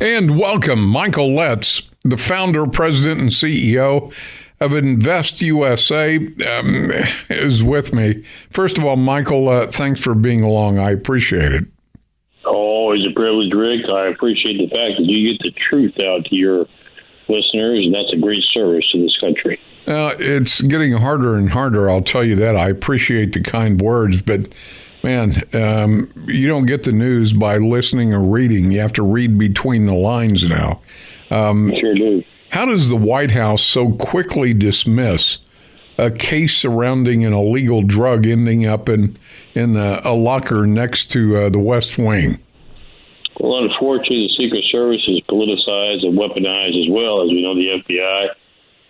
And welcome, Michael Letts, the founder, president, and CEO of Invest USA, is with me. First of all, Michael, thanks for being along. I appreciate it. Always a privilege, Rick. I appreciate the fact that you get the truth out to your listeners, and that's a great service to this country. It's getting harder and harder, I'll tell you that. I appreciate the kind words, but man, you don't get the news by listening or reading. You have to read between the lines now. Sure do. How does the White House so quickly dismiss a case surrounding an illegal drug ending up in a locker next to the West Wing? Well, unfortunately, the Secret Service is politicized and weaponized as well, as we know the FBI,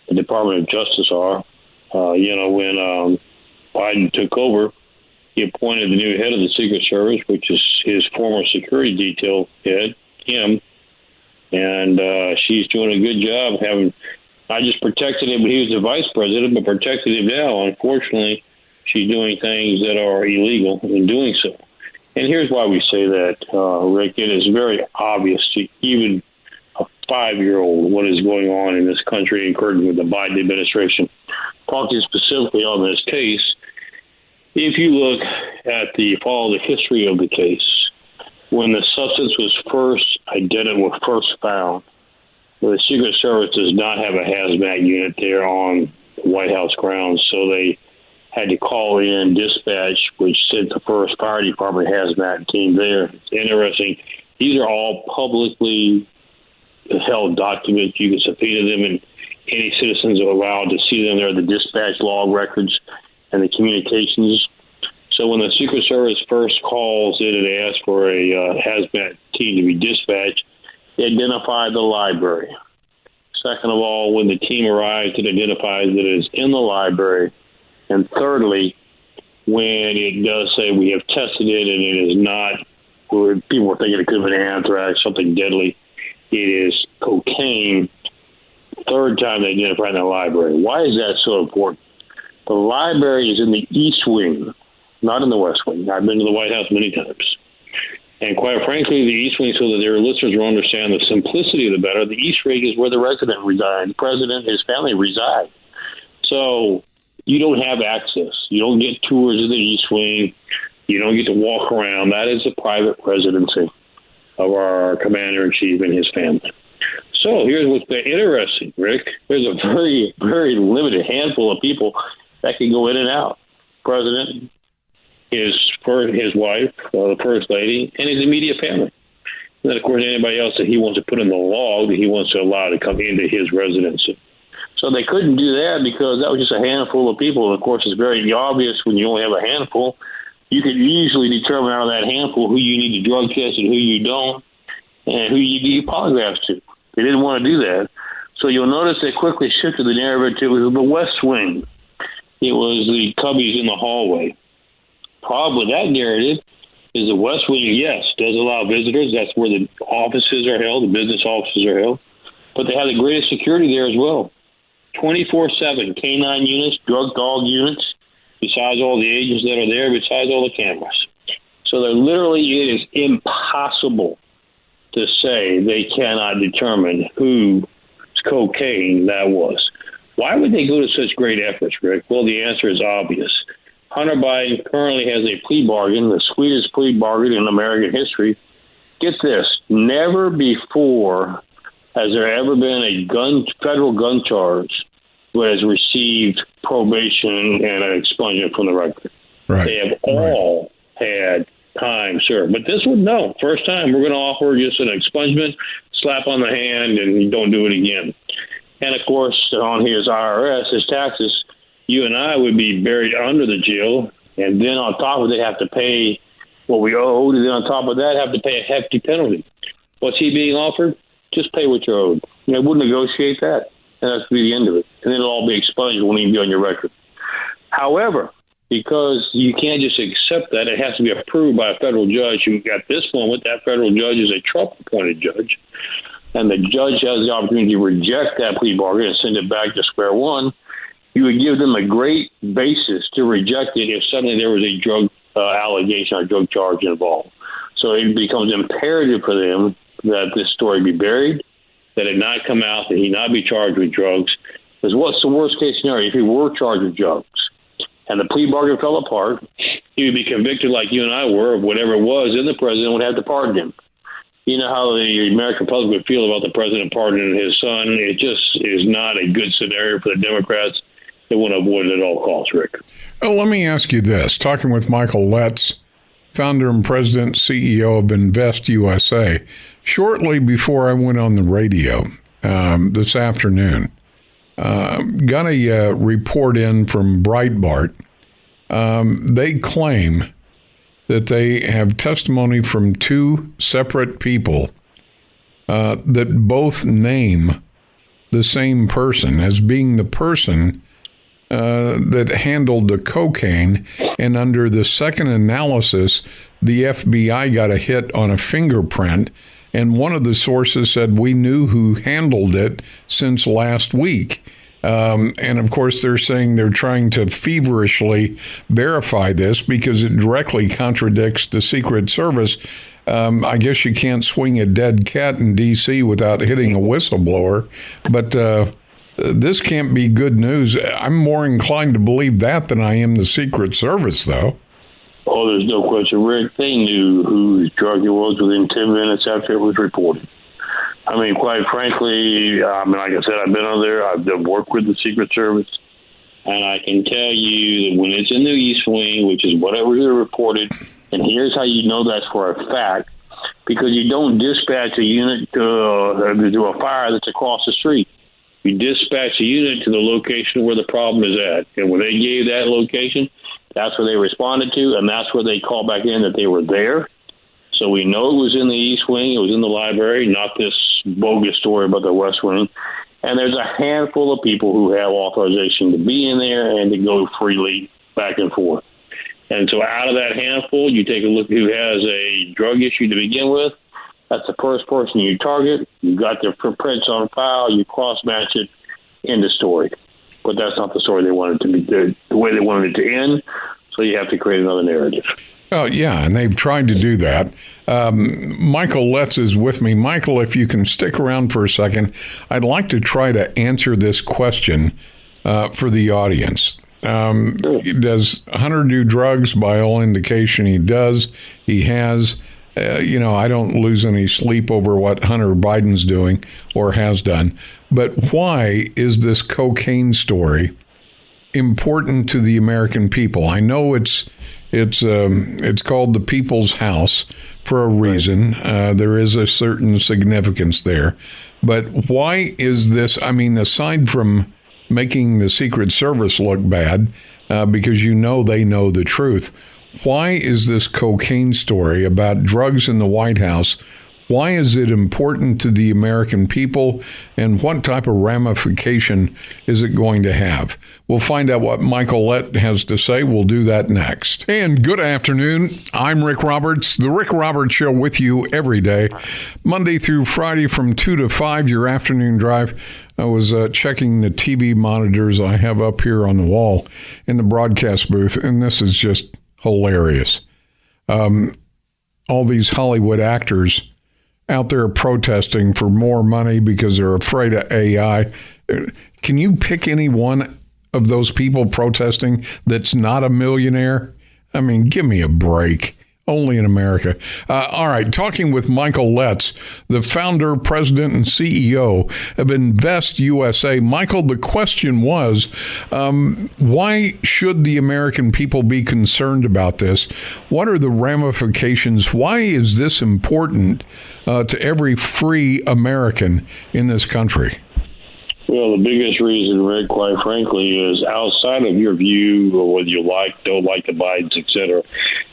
the Department of Justice are. When Biden took over, he appointed the new head of the Secret Service, which is his former security detail head, Kim, and she's doing a good job having not just protected him when he was the vice president, but protected him now. Unfortunately, she's doing things that are illegal in doing so. And here's why we say that, Rick. It is very obvious to even a 5-year-old what is going on in this country, including with the Biden administration. Talking specifically on this case, if you look at follow the history of the case, when the substance was first found, the Secret Service does not have a hazmat unit there on the White House grounds, so they had to call in dispatch, which sent the first fire department hazmat team there. It's interesting. These are all publicly held documents. You can subpoena them, and any citizens are allowed to see them. There are the dispatch log records and the communications. So when the Secret Service first calls in and asks for a hazmat team to be dispatched, they identify the library. Second of all, when the team arrives, it identifies that it is in the library. And thirdly, when it does say we have tested it and it is not, people were thinking it could have been anthrax, something deadly, it is cocaine. Third time they identify in the library. Why is that so important? The library is in the East Wing, not in the West Wing. I've been to the White House many times. And quite frankly, the East Wing, so that their listeners will understand the simplicity of the matter, the East Wing is where the resident resides. The president and his family reside. So you don't have access. You don't get tours of the East Wing. You don't get to walk around. That is the private residency of our commander-in-chief and his family. So here's what's interesting, Rick. There's a very, very limited handful of people that can go in and out. President, his wife, the First Lady, and his immediate family. And then, of course, anybody else that he wants to put in the log that he wants to allow to come into his residency. So they couldn't do that because that was just a handful of people. And, of course, it's very obvious when you only have a handful. You could easily determine out of that handful who you need to drug test and who you don't, and who you give polygraphs to. They didn't want to do that. So you'll notice they quickly shifted the narrative to the West Wing. It was the cubbies in the hallway. Problem with that narrative is the West Wing, yes, does allow visitors. That's where the offices are held, the business offices are held. But they have the greatest security there as well. 24/7 K9 units, drug dog units, besides all the agents that are there, besides all the cameras. So they're literally, it is impossible to say they cannot determine whose cocaine that was. Why would they go to such great efforts, Rick? Well, the answer is obvious. Hunter Biden currently has a plea bargain, the sweetest plea bargain in American history. Get this, never before has there ever been a federal gun charge that has received probation and an expungement from the record. Right. They have all had time served. But this one, no. First time, we're going to offer just an expungement, slap on the hand, and you don't do it again. And, of course, on his IRS, his taxes, you and I would be buried under the jail, and then on top of it, have to pay what we owed, and then on top of that, have to pay a hefty penalty. What's he being offered? Just pay what you're owed. They wouldn't negotiate that, and that's the end of it. And then it'll all be expunged. It won't even be on your record. However, because you can't just accept that, it has to be approved by a federal judge who, at this moment, that federal judge is a Trump-appointed judge, and the judge has the opportunity to reject that plea bargain and send it back to square one. You would give them a great basis to reject it if suddenly there was a drug allegation or drug charge involved. So it becomes imperative for them that this story be buried, that it not come out, that he not be charged with drugs. Because what's the worst case scenario? If he were charged with drugs and the plea bargain fell apart, he would be convicted like you and I were of whatever it was, and the president would have to pardon him. You know how the American public would feel about the president pardoning his son. It just is not a good scenario for the Democrats. They want to avoid it at all costs, Rick. Well, let me ask you this. Talking with Michael Letts, founder and president, CEO of Invest USA, shortly before I went on the radio this afternoon, got a report in from Breitbart. They claim that they have testimony from two separate people that both name the same person as being the person that handled the cocaine. And under the second analysis, the FBI got a hit on a fingerprint. And one of the sources said, we knew who handled it since last week. And of course, they're saying they're trying to feverishly verify this because it directly contradicts the Secret Service. I guess you can't swing a dead cat in D.C. without hitting a whistleblower. But this can't be good news. I'm more inclined to believe that than I am the Secret Service, though. Oh, there's no question, Rick. They knew whose drug it was within 10 minutes after it was reported. I mean, quite frankly, like I said, I've been on there. I've worked with the Secret Service. And I can tell you that when it's in the East Wing, which is whatever was reported, and here's how you know that's for a fact, because you don't dispatch a unit to a fire that's across the street. You dispatch a unit to the location where the problem is at. And when they gave that location, that's where they responded to, and that's where they called back in that they were there. So we know it was in the East Wing. It was in the library, not this bogus story about the West Wing. And there's a handful of people who have authorization to be in there and to go freely back and forth. And so out of that handful, you take a look at who has a drug issue to begin with. That's the first person you target. You got their prints on file. You cross-match it. End of story. But that's not the story they wanted to be, the way they wanted it to end. So you have to create another narrative. Oh, yeah, and they've tried to do that. Michael Letts is with me. Michael, if you can stick around for a second, I'd like to try to answer this question for the audience. Does Hunter do drugs? By all indication, he does. He has. I don't lose any sleep over what Hunter Biden's doing or has done. But why is this cocaine story important to the American people? I know it's called the People's House for a reason. There is a certain significance there. But why is this? I mean, aside from making the Secret Service look bad, because they know the truth, why is this cocaine story about drugs in the White House? Why is it important to the American people, and what type of ramification is it going to have? We'll find out what Michael Lett has to say. We'll do that next. And good afternoon. I'm Rick Roberts, The Rick Roberts Show, with you every day, Monday through Friday from 2 to 5, your afternoon drive. I was checking the TV monitors I have up here on the wall in the broadcast booth, and this is just hilarious. All these Hollywood actors out there protesting for more money because they're afraid of AI. Can you pick any one of those people protesting that's not a millionaire? I mean, give me a break. Only in America. All right, talking with Michael Letts, the founder, president, and CEO of Invest USA. Michael, the question was, why should the American people be concerned about this? What are the ramifications? Why is this important to every free American in this country? Well, the biggest reason, Rick, quite frankly, is outside of your view or whether you don't like the Bidens, et cetera,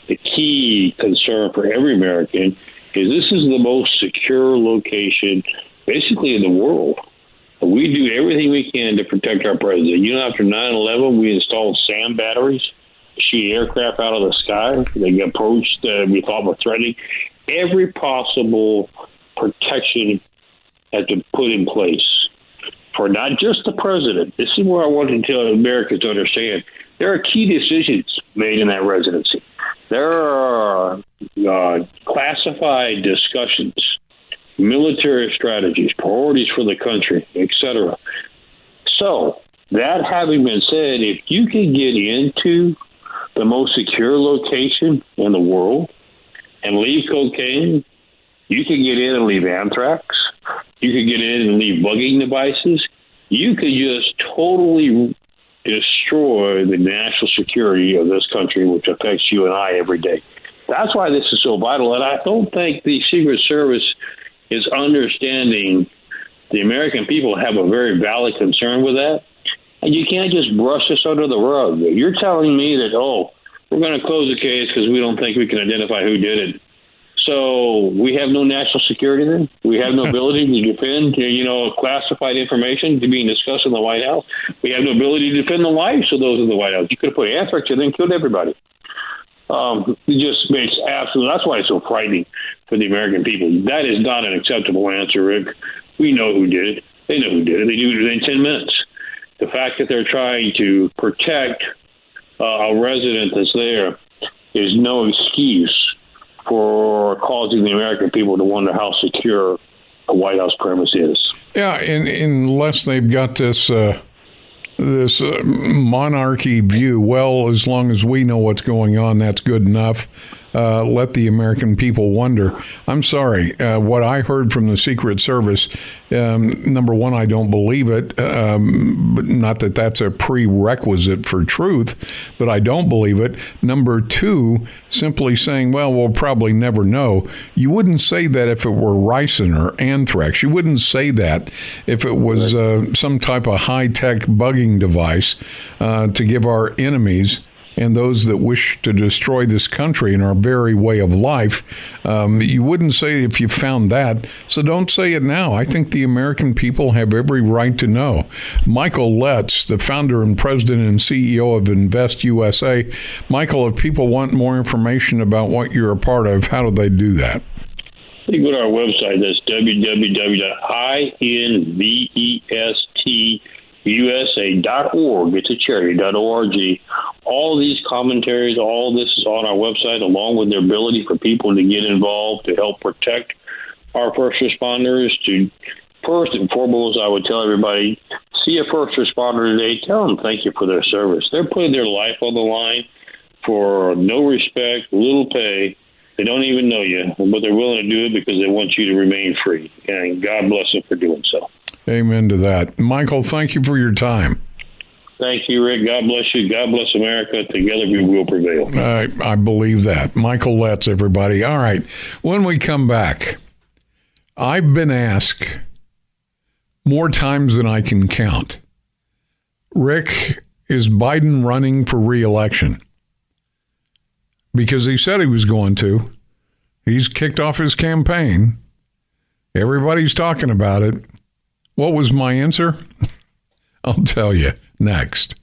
the key concern for every American is this is the most secure location basically in the world. We do everything we can to protect our president. After 9/11, we installed SAM batteries, shoot aircraft out of the sky. They got approached we thought were threatening. Every possible protection has been put in place for not just the president. This is where I want to tell Americans to understand. There are key decisions made in that residency. There are classified discussions military strategies, priorities for the country, etc. So, that having been said, if you can get into the most secure location in the world and leave cocaine, you can get in and leave anthrax, you can get in and leave bugging devices, you could just totally destroy the national security of this country, which affects you and I every day. That's why this is so vital, and I don't think the Secret Service is understanding the American people have a very valid concern with that. And you can't just brush this under the rug. You're telling me that, we're going to close the case because we don't think we can identify who did it. So we have no national security then? We have no ability to defend, classified information to being discussed in the White House. We have no ability to defend the lives of those in the White House. You could have put anthrax in and killed everybody. It just makes that's why it's so frightening for the American people. That is not an acceptable answer, Rick. We know who did it. They know who did it. They do it within 10 minutes. The fact that they're trying to protect a resident that's there is no excuse for causing the American people to wonder how secure a White House premise is. Yeah, unless they've got this monarchy view, well, as long as we know what's going on, that's good enough. Let the American people wonder. I'm sorry. What I heard from the Secret Service, number one, I don't believe it. But not that that's a prerequisite for truth, but I don't believe it. Number two, simply saying, well, we'll probably never know. You wouldn't say that if it were ricin or anthrax. You wouldn't say that if it was some type of high-tech bugging device to give our enemies and those that wish to destroy this country and our very way of life. You wouldn't say if you found that, so don't say it now. I think the American people have every right to know. Michael Letts, the founder and president and CEO of Invest USA. Michael, if people want more information about what you're a part of, how do they do that? You go to our website. That's www.invest.usa.org. It's a charity.org. All these commentaries, all this is on our website, along with the ability for people to get involved to help protect our first responders. To first and foremost, I would tell everybody, see a first responder today, tell them thank you for their service. They're putting their life on the line for no respect, little pay. They don't even know you, but they're willing to do it because they want you to remain free. And God bless them for doing so. Amen to that. Michael, thank you for your time. Thank you, Rick. God bless you. God bless America. Together we will prevail. I believe that. Michael Letts, everybody. All right. When we come back, I've been asked more times than I can count, Rick, is Biden running for re-election? Because he said he was going to. He's kicked off his campaign. Everybody's talking about it. What was my answer? I'll tell you next.